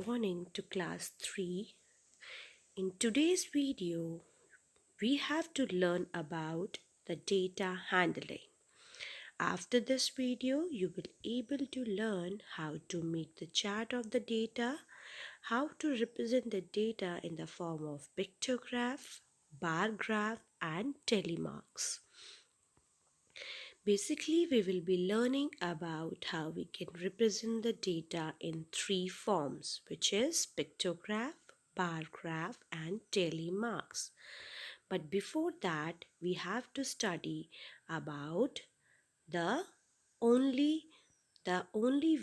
morning to class 3. In today's video, we have to learn about the data handling. After this video, you will able to learn how to make the chart of the data, how to represent the data in the form of pictograph, bar graph and telemarks. Basically, we will be learning about how we can represent the data in three forms, which is pictograph, bar graph and telemarks. But before that, we have to study about the only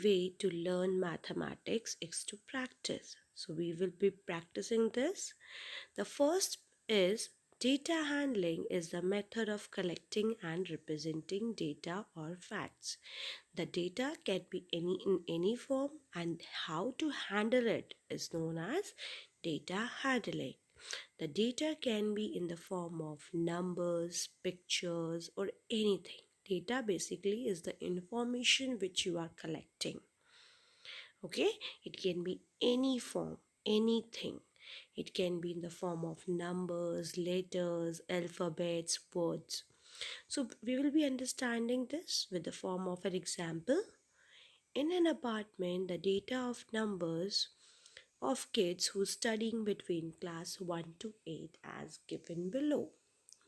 way to learn mathematics is to practice. So we will be practicing this. The first is data handling is the method of collecting and representing data or facts. The data can be in any form, and how to handle it is known as data handling. The data can be in the form of numbers, pictures or anything. Data basically is the information which you are collecting. Okay, it can be any form, anything. It can be in the form of numbers, letters, alphabets, words. So we will be understanding this with the form of an example. In an apartment, the data of numbers of kids who studying between class 1 to 8 as given below.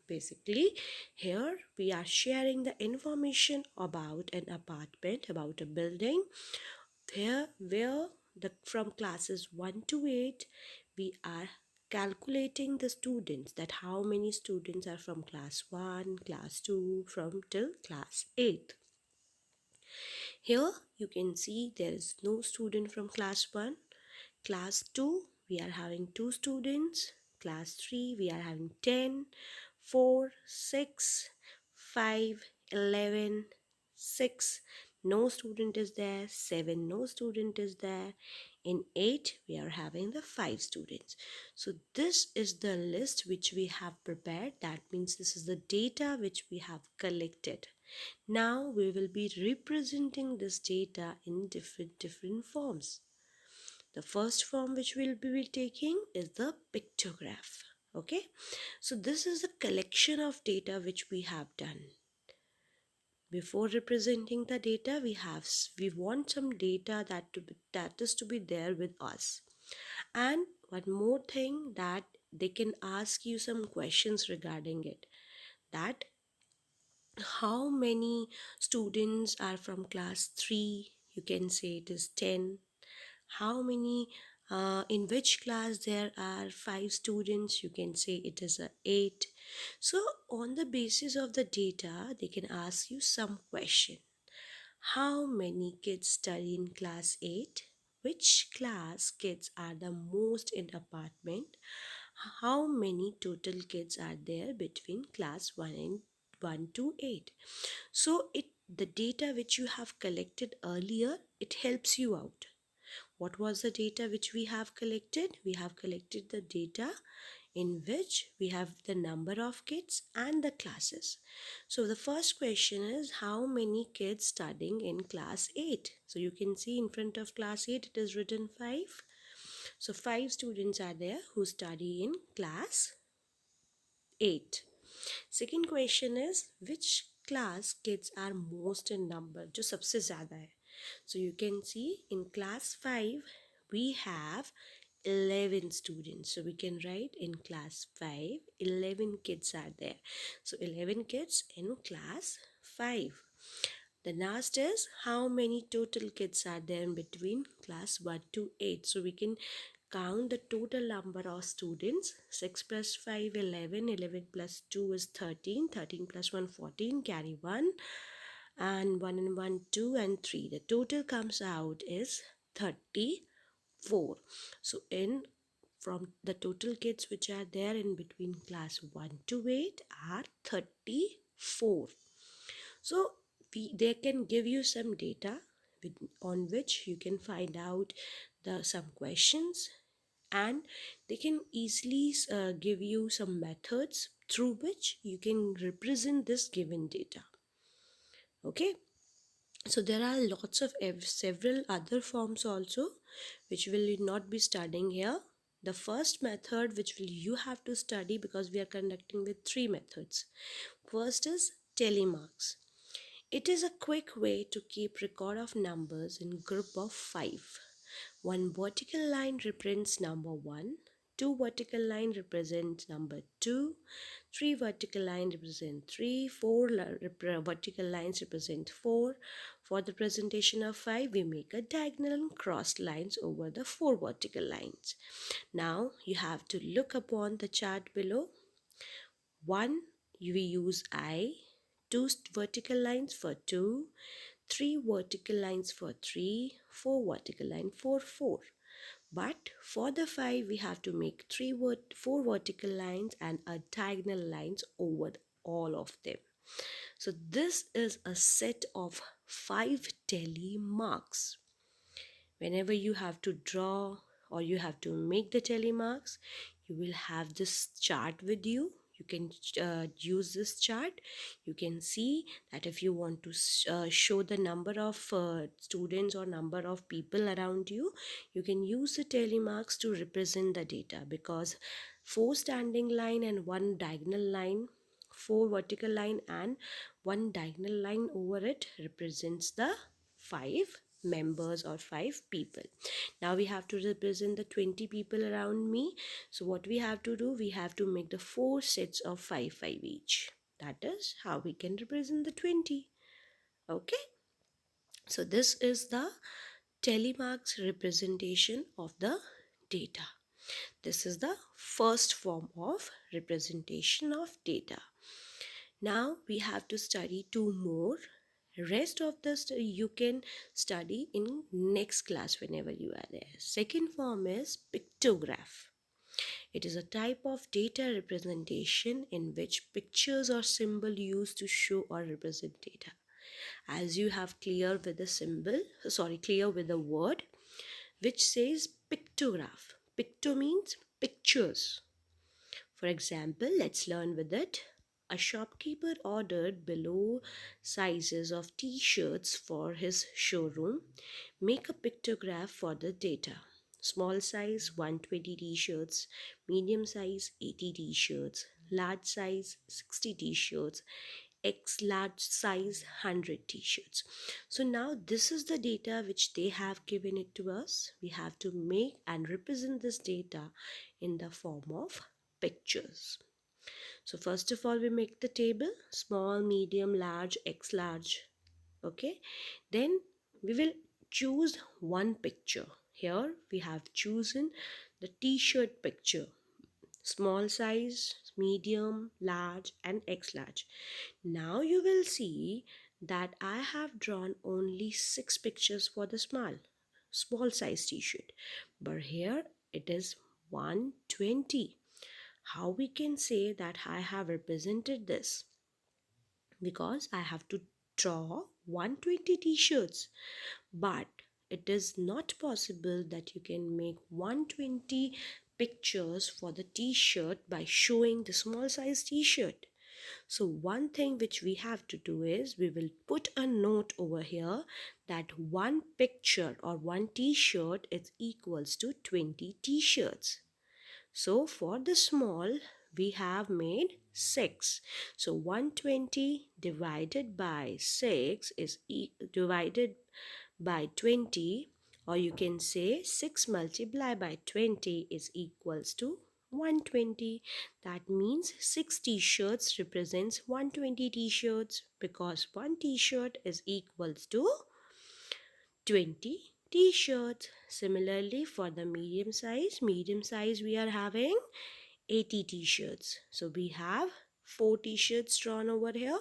Basically, here we are sharing the information about an apartment, about a building, where from classes 1 to 8 we are calculating the students, that how many students are from class 1, class 2 from till class 8. Here you can see there is no student from class 1. Class 2 we are having 2 students. Class 3 we are having 10, 4, 6, 5, 11, 6. No student is there. 7, no student is there. In 8 we are having the 5 students. So this is the list which we have prepared. That means this is the data which we have collected. Now we will be representing this data in different forms. The first form which we'll be taking is the pictograph. Okay, so this is a collection of data which we have done. Before representing the data, we want some data that is to be there with us. And one more thing, that they can ask you some questions regarding it, that how many students are from class 3, you can say it is 10. How many in which class there are 5 students, you can say it is a 8. So on the basis of the data, they can ask you some question. How many kids study in class 8? Which class kids are the most in apartment? How many total kids are there between class 1 to 8? So the data which you have collected earlier, it helps you out. What was the data which we have collected? We have collected the data in which we have the number of kids and the classes. So the first question is, how many kids studying in class 8? So you can see in front of class 8 it is written 5. So 5 students are there who study in class 8. Second question is, which class kids are most in number? जो सबसे ज़्यादा है. So you can see in class 5 we have 11 students. So we can write in class 5 11 kids are there. So 11 kids in class 5. The last is, how many total kids are there in between class 1 to 8? So we can count the total number of students. 6 plus 5 11, 11 plus 2 is 13, 13 plus 1 14, carry 1, and 1 and 1 2 and 3. The total comes out is 34. So from the total kids which are there in between class 1 to 8 are 34. So they can give you some data on which you can find out some questions, and they can easily give you some methods through which you can represent this given data. Okay, So there are lots of several other forms also which will not be studying here. The first method which will you have to study, because we are conducting with three methods. First is telemarks. It is a quick way to keep record of numbers in group of 5. One vertical line represents number 1, two vertical line represent number 2, three vertical line represent 3, four vertical lines represent 4. For the presentation of 5, we make a diagonal and crossed lines over the 4 vertical lines. Now you have to look upon the chart below. 1, we use I, 2 vertical lines for 2, 3 vertical lines for 3, 4 vertical line for 4. But for the 5, we have to make 4 vertical lines and a diagonal lines over all of them. So this is a set of 5 tally marks. Whenever you have to draw or you have to make the tally marks, you will have this chart with you. You can use this chart. You can see that if you want to show the number of students or number of people around you, you can use the tally marks to represent the data, because 4 standing line and 1 diagonal line, 4 vertical line and 1 diagonal line over it represents the 5 members or 5 people. Now we have to represent the 20 people around me. So what we have to do, we have to make the 4 sets of 5 5 each. That is how we can represent the 20. Okay, so this is the telemarks representation of the data. This is the first form of representation of data. Now we have to study 2 more. Rest of this you can study in next class whenever you are there. Second form is pictograph. It is a type of data representation in which pictures or symbol used to show or represent data. As you have clear with the symbol, clear with the word which says pictograph. Picto means pictures. For example, let's learn with it. A shopkeeper ordered below sizes of t-shirts for his showroom. Make a pictograph for the data. Small size 120 t-shirts, medium size 80 t-shirts, large size 60 t-shirts, X large size 100 t-shirts. So now this is the data which they have given it to us. We have to make and represent this data in the form of pictures. So first of all, we make the table: small, medium, large, X large. Okay, then we will choose one picture. Here we have chosen the t-shirt picture: small size, medium, large and X large. Now you will see that I have drawn only 6 pictures for the small size t-shirt, but here it is 120. How we can say that I have represented this? Because I have to draw 120 t-shirts, but it is not possible that you can make 120 pictures for the t-shirt by showing the small size t-shirt. So one thing which we have to do is we will put a note over here that one picture or one t-shirt is equals to 20 t-shirts. So for the small, we have made 6. So 120 divided by 6 is divided by 20, or you can say 6 multiplied by 20 is equals to 120. That means 6 t-shirts represents 120 t-shirts, because one t-shirt is equals to 20 t-shirts. Similarly, for the medium size we are having 80 t-shirts. So we have 4 t-shirts drawn over here.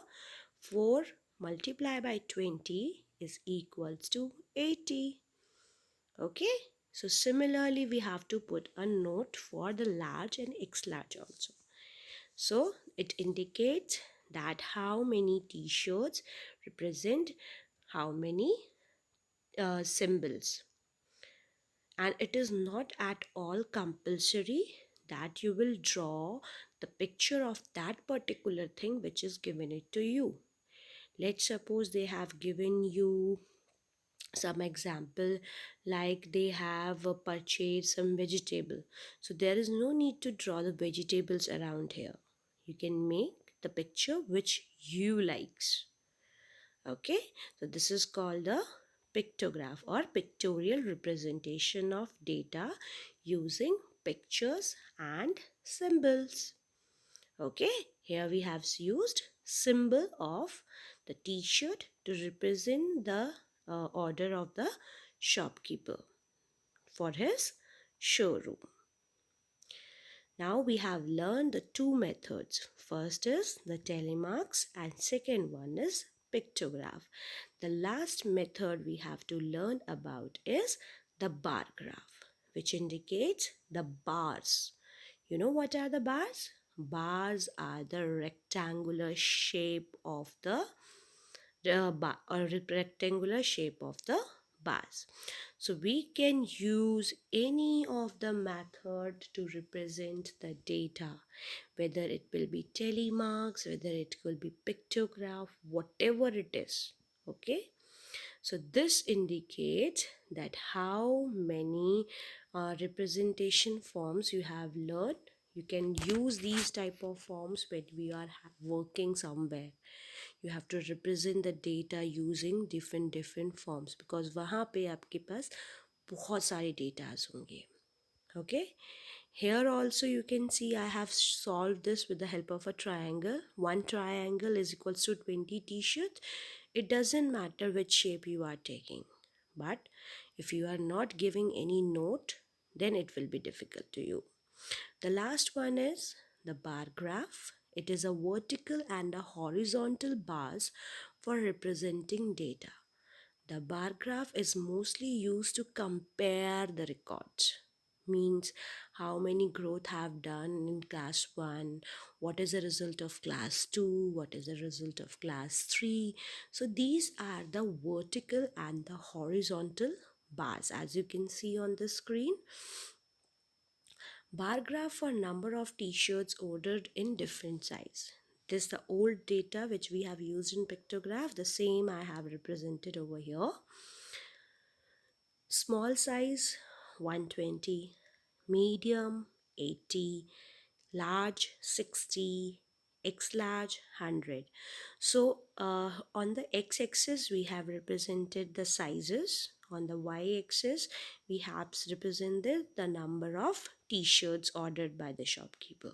4 multiplied by 20 is equals to 80. Okay, so similarly we have to put a note for the large and X large also. So it indicates that how many t-shirts represent how many symbols. And it is not at all compulsory that you will draw the picture of that particular thing which is given it to you. Let's suppose they have given you some example, like they have purchased some vegetable, so there is no need to draw the vegetables around here. You can make the picture which you likes. Okay, so this is called a pictograph or pictorial representation of data using pictures and symbols. Okay, here we have used symbol of the t-shirt to represent the order of the shopkeeper for his showroom. Now we have learned the two methods. First is the telemarks and second one is pictograph. The last method we have to learn about is the bar graph, which indicates the bars. You know what are the bars? Bars are the rectangular shape of the bar, or rectangular shape of the bars. So we can use any of the method to represent the data, whether it will be telemarks, whether it will be pictograph, whatever it is. Okay, so this indicates that how many representation forms you have learned. You can use these type of forms when we are working somewhere. You have to represent the data using different forms, because वहाँ पे आपके पास बहुत सारे data होंगे. Okay, here also you can see I have solved this with the help of a triangle. One triangle is equals to 20 t-shirts. It doesn't matter which shape you are taking, but if you are not giving any note, then it will be difficult to you. The last one is the bar graph. It is a vertical and a horizontal bars for representing data. The bar graph is mostly used to compare the records. Means how many growth have done in class 1, what is the result of class 2, what is the result of class 3. So these are the vertical and the horizontal bars, as you can see on the screen. Bar graph for number of t-shirts ordered in different size. This is the old data which we have used in pictograph. The same I have represented over here. Small size 120, medium 80, large 60, x large 100. So on the x-axis we have represented the sizes. On the y-axis we have represented the number of t-shirts ordered by the shopkeeper.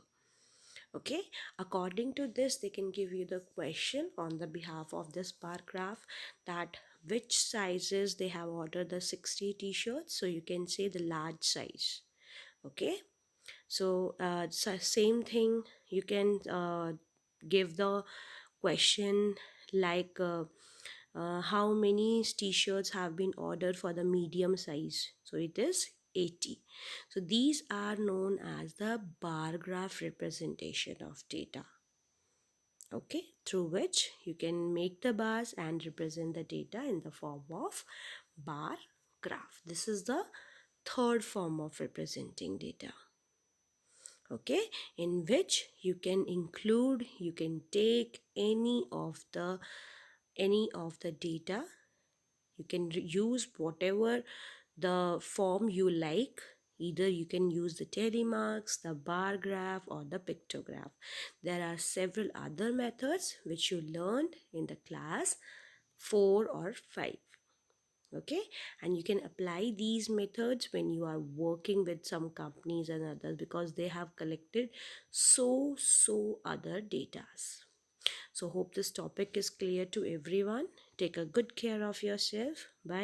Okay, according to this they can give you the question on the behalf of this bar graph, that which sizes they have ordered the 60 t-shirts. So you can say the large size. Okay, so same thing, you can give the question like how many t-shirts have been ordered for the medium size. So it is 80. So these are known as the bar graph representation of data. Okay, through which you can make the bars and represent the data in the form of bar graph. This is the third form of representing data. Okay, in which you can include, you can take any of the data. You can use whatever the form you like. Either you can use the telemarks, the bar graph, or the pictograph. There are several other methods which you learned in the class 4 or 5. Okay, and you can apply these methods when you are working with some companies and others, because they have collected so other datas. So hope this topic is clear to everyone. Take a good care of yourself. Bye.